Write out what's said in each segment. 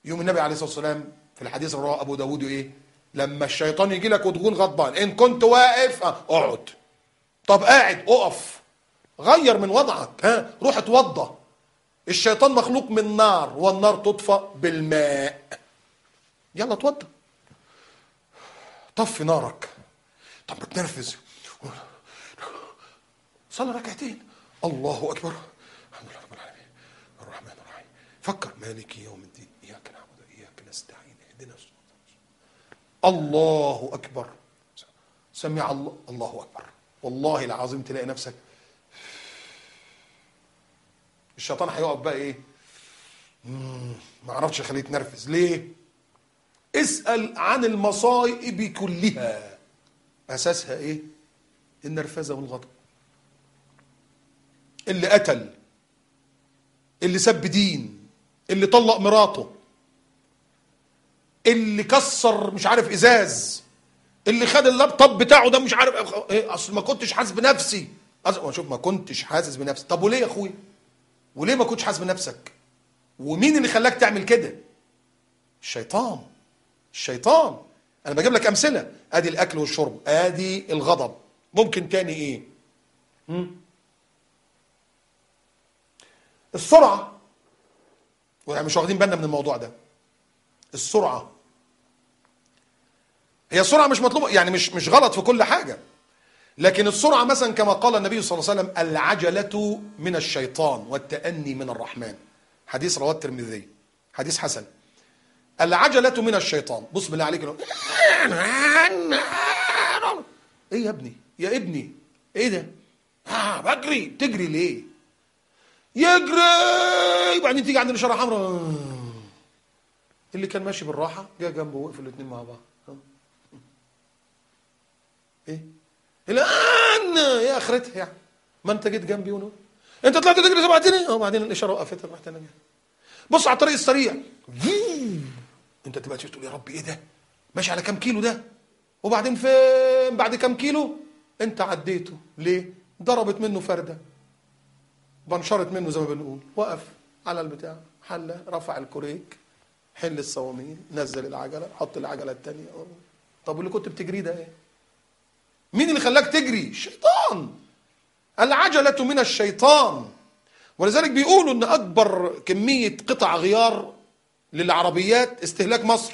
يوم النبي عليه الصلاة والسلام في الحديث اللي رواه أبو داود إيه؟ لما الشيطان يجي لك وتكون غضبان، إن كنت واقف اقعد، طب قاعد اقف، غير من وضعك، روح اتوضى. الشيطان مخلوق من نار، والنار تطفأ بالماء. يلا اتوضى، طفي نارك. طب بتنرفز، صلي ركعتين، الله اكبر، الحمد لله رب العالمين الرحمن الرحيم، فكر مالك يوم الدين اياك نعبد واياك نستعين اهدنا الصراط، الله اكبر، سمع الله اكبر. والله العظيم تلاقي نفسك الشيطان هيقعد بقى ايه، ما عرفتش اخليه يتنرفز ليه. اسأل عن المصائب كلها اساسها ايه؟ النرفزه والغضب. اللي قتل، اللي سب دين، اللي طلق مراته، اللي كسر مش عارف ازاز، اللي خد اللابتوب بتاعه ده مش عارف ايه، اصل ما كنتش حاسس بنفسي. شوف، ما كنتش حاسس بنفسي، طب وليه يا اخويا؟ وليه ما كنتش حاسس بنفسك؟ ومين اللي خلاك تعمل كده؟ الشيطان. الشيطان. انا بجيب لك امثله، ادي الاكل والشرب، ادي الغضب. ممكن تاني ايه؟ السرعه. يعني مش واخدين بالنا من الموضوع ده. السرعه، هي السرعه مش مطلوبه، يعني مش غلط في كل حاجه، لكن السرعه مثلا كما قال النبي صلى الله عليه وسلم: العجله من الشيطان والتأني من الرحمن. حديث رواه الترمذي، حديث حسن. العجله من الشيطان. بص بالله عليك، ايه يا ابني، يا ابني ايه ده؟ بجري. تجري ليه؟ يجري وبعدين تيجي عند الاشاره حمراء. اللي كان ماشي بالراحه جه جنبه، وقفوا الاثنين مع بعض. ايه الان يا اخرتها يعني؟ ما انت جيت جنبي ونور، انت طلعت تجري سبعتني، وبعدين الاشاره وقفتك، رحت انا جاي. بص على الطريق السريع، انت تبقى تقول يا رب ايه ده؟ ماشي على كام كيلو ده؟ وبعدين فين بعد كام كيلو انت عديته؟ ليه؟ ضربت منه فرده، بنشرت منه زي ما بنقول، وقف على البتاع، حله، رفع الكوريك، حل الصواميل، نزل العجله، حط العجله الثانيه. طب واللي كنت بتجريه ده ايه؟ مين اللي خلاك تجري؟ الشيطان. العجله من الشيطان. ولذلك بيقولوا ان اكبر كميه قطع غيار للعربيات استهلاك مصر.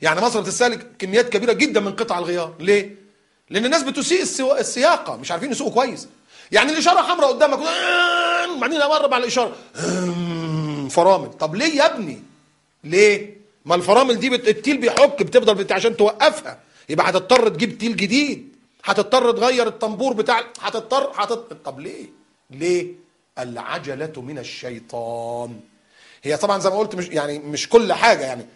يعني مصر بتستهلك كميات كبيره جدا من قطع الغيار. ليه؟ لان الناس بتسيء السياقه، مش عارفين يسوقوا كويس. يعني الاشاره حمراء قدامك، بعدين امرب على الاشاره، فرامل. طب ليه يا ابني؟ ليه؟ ما الفرامل دي التيل بيحك، بتفضل عشان توقفها، يبقى هتضطر تجيب تيل جديد، هتضطر تغير الطنبور بتاع، طب ليه؟ ليه؟ العجله من الشيطان. هي طبعا زي ما قلت مش كل حاجه،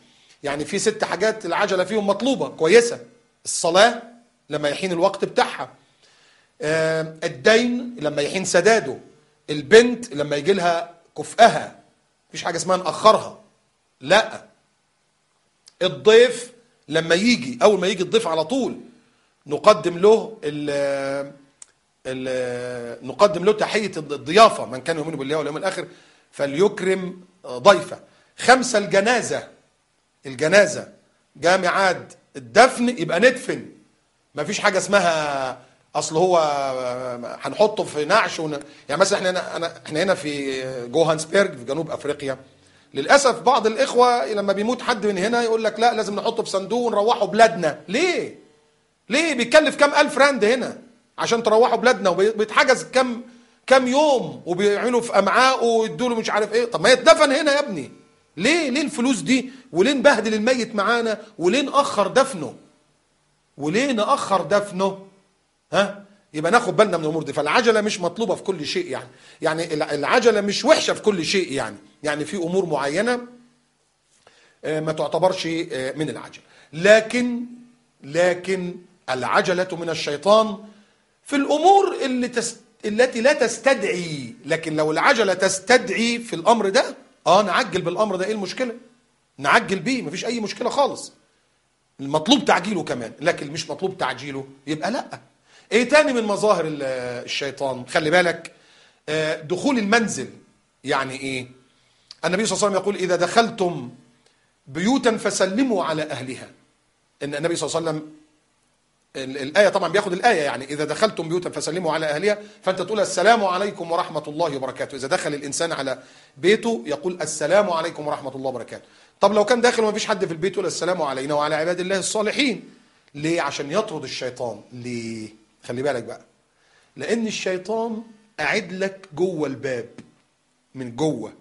يعني في 6 حاجات العجله فيهم مطلوبه كويسه. الصلاه لما يحين الوقت بتاعها، الدين لما يحين سداده، البنت لما يجي لها كفءها، مفيش حاجه اسمها ناخرها، لا. الضيف لما يجي، اول ما يجي الضيف على طول نقدم له تحيه الضيافه، من كان يؤمن بالله واليوم الاخر فليكرم ضيفه. 5 الجنازه جامعات الدفن يبقى ندفن، مفيش حاجه اسمها اصل هو هنحطه في نعش يعني مثلا احنا هنا في جوهانسبرج في جنوب افريقيا، للاسف بعض الاخوه لما بيموت حد من هنا يقول لك لا لازم نحطه في صندوق ونروحه بلادنا. ليه بيتكلف كام الف راند هنا عشان تروحوا بلادنا، وبيتحجز كام يوم، وبيعملوا في امعاءه ويدوا له مش عارف ايه. طب ما يتدفن هنا يا ابني. ليه الفلوس دي؟ وليه نبهدل الميت معانا؟ وليه ناخر دفنه؟ يبقى ناخد بالنا من الامور دي. فالعجله مش مطلوبه في كل شيء، يعني العجله مش وحشه في كل شيء، يعني في امور معينه ما تعتبرش من العجله. لكن العجله من الشيطان في الامور التي لا تستدعي. لكن لو العجله تستدعي في الامر ده، نعجل بالامر ده. ايه المشكله؟ نعجل بيه، مفيش اي مشكله خالص. المطلوب تعجيله كمان، لكن مش مطلوب تعجيله يبقى لا. ايه تاني من مظاهر الشيطان؟ خلي بالك، دخول المنزل. يعني ايه؟ النبي صلى الله عليه وسلم يقول إذا دخلتم بيوتا فسلموا على أهلها. إن النبي صلى الله عليه وسلم الآية طبعا بياخد الآية، يعني إذا دخلتم بيوتا فسلموا على أهلها، فأنت تقول السلام عليكم ورحمة الله وبركاته. إذا دخل الإنسان على بيته يقول السلام عليكم ورحمة الله وبركاته. طب لو كان داخل وما فيش حد في البيت يقول السلام علينا وعلى عباد الله الصالحين. ليه؟ عشان يطرد الشيطان. ليه؟ خلي بالك بقى، لأن الشيطان قاعد لك جوه الباب من جوه.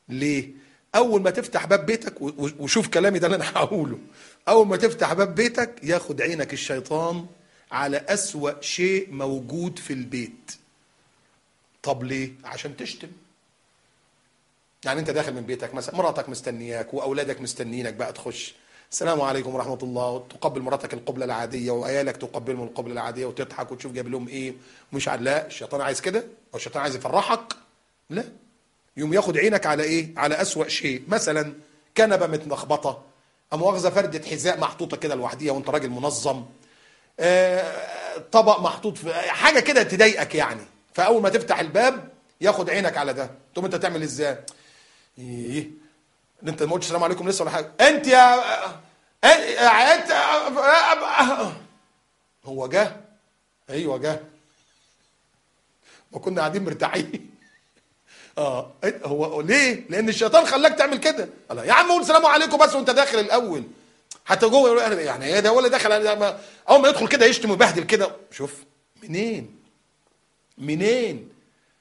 ليه؟ أول ما تفتح باب بيتك، وشوف كلامي ده اللي أنا هقوله، أول ما تفتح باب بيتك ياخد عينك الشيطان على أسوأ شيء موجود في البيت. طب ليه؟ عشان تشتم. يعني أنت داخل من بيتك مثلا، مراتك مستنياك وأولادك مستنيينك بقى تخش، السلام عليكم ورحمة الله، وتقبل مراتك القبلة العادية وعيالك تقبلهم القبلة العادية وتضحك وتشوف جايب لهم إيه ومش عارف. لا، الشيطان عايز كده؟ أو الشيطان عايز يفرحك؟ لا، يوم ياخد عينك على إيه؟ على أسوأ شيء. مثلا كنبة متلخبطة، مؤاخذة فردة حذاء محطوطة كده لوحديها وأنت راجل منظم، طبق محطوط في حاجة كده تضايقك يعني، فأول ما تفتح الباب ياخد عينك على ده، تقوم أنت تعمل إزاي؟ إيه؟ انت ما قلتش السلام عليكم لسه ولا حاجه، انت يا انت هو جه. ايوه جه، ما كنا قاعدين مرتاحين. هو ليه؟ لان الشيطان خلاك تعمل كده. الله يا عم قول السلام عليكم بس وانت داخل الاول، حتى جوه يقول يعني ايه ده ولا داخل. اول ما يدخل كده يشتم ويبهدل كده. شوف منين؟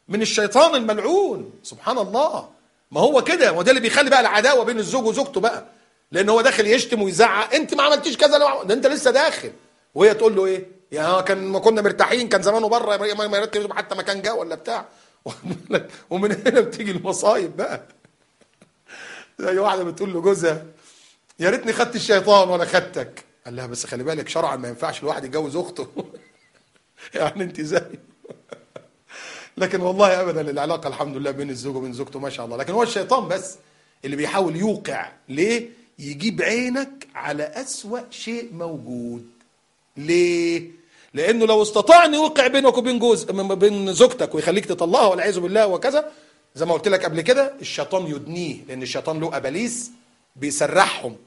من الشيطان الملعون. سبحان الله. ما هو كده، وده اللي بيخلي بقى العداوه بين الزوج وزوجته بقى، لان هو داخل يشتم ويزعق، انت ما عملتيش كذا، ده انت لسه داخل، وهي تقول له ايه؟ يا كان ما كنا مرتاحين، كان زمانه بره ما يرتب حتى مكان جه ولا بتاع. ومن هنا بتيجي المصايب بقى. زي واحده بتقول له جوزها يا ريتني خدت الشيطان ولا خدتك. قال لها بس خلي بالك شرعا ما ينفعش الواحد يتجوز اخته. يعني انت زي لكن والله ابدا العلاقه الحمد لله بين الزوج وبين زوجته ما شاء الله. لكن هو الشيطان بس اللي بيحاول يوقع. ليه؟ يجيب عينك على أسوأ شيء موجود. ليه؟ لانه لو استطاع ان يوقع بينك وبين بين زوجتك ويخليك تطلقها والعياذ بالله وكذا، زي ما قلت لك قبل كده، الشيطان يدنيه، لان الشيطان له اباليس بيسرحهم،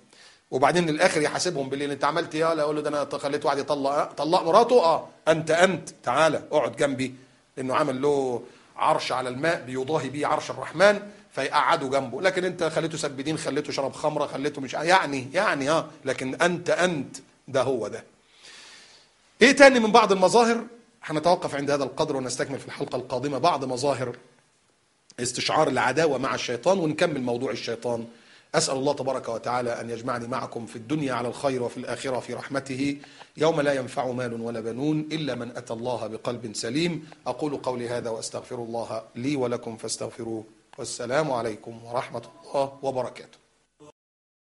وبعدين الاخر يحاسبهم بالليل انت عملت ايه؟ لا، اقول له ده انا خليت واحد طلق مراته. انت تعالى اقعد جنبي، لانه عمل له عرش على الماء بيضاهي بيه عرش الرحمن، فيقعدوا جنبه. لكن انت خليته سبدين، خليته شرب خمره، خليته مش يعني لكن انت ده هو ده. ايه تاني من بعض المظاهر؟ هنتوقف عند هذا القدر ونستكمل في الحلقه القادمه بعض مظاهر استشعار العداوه مع الشيطان، ونكمل موضوع الشيطان. أسأل الله تبارك وتعالى أن يجمعني معكم في الدنيا على الخير وفي الآخرة في رحمته، يوم لا ينفع مال ولا بنون إلا من أتى الله بقلب سليم. أقول قولي هذا وأستغفر الله لي ولكم فاستغفروه، والسلام عليكم ورحمة الله وبركاته.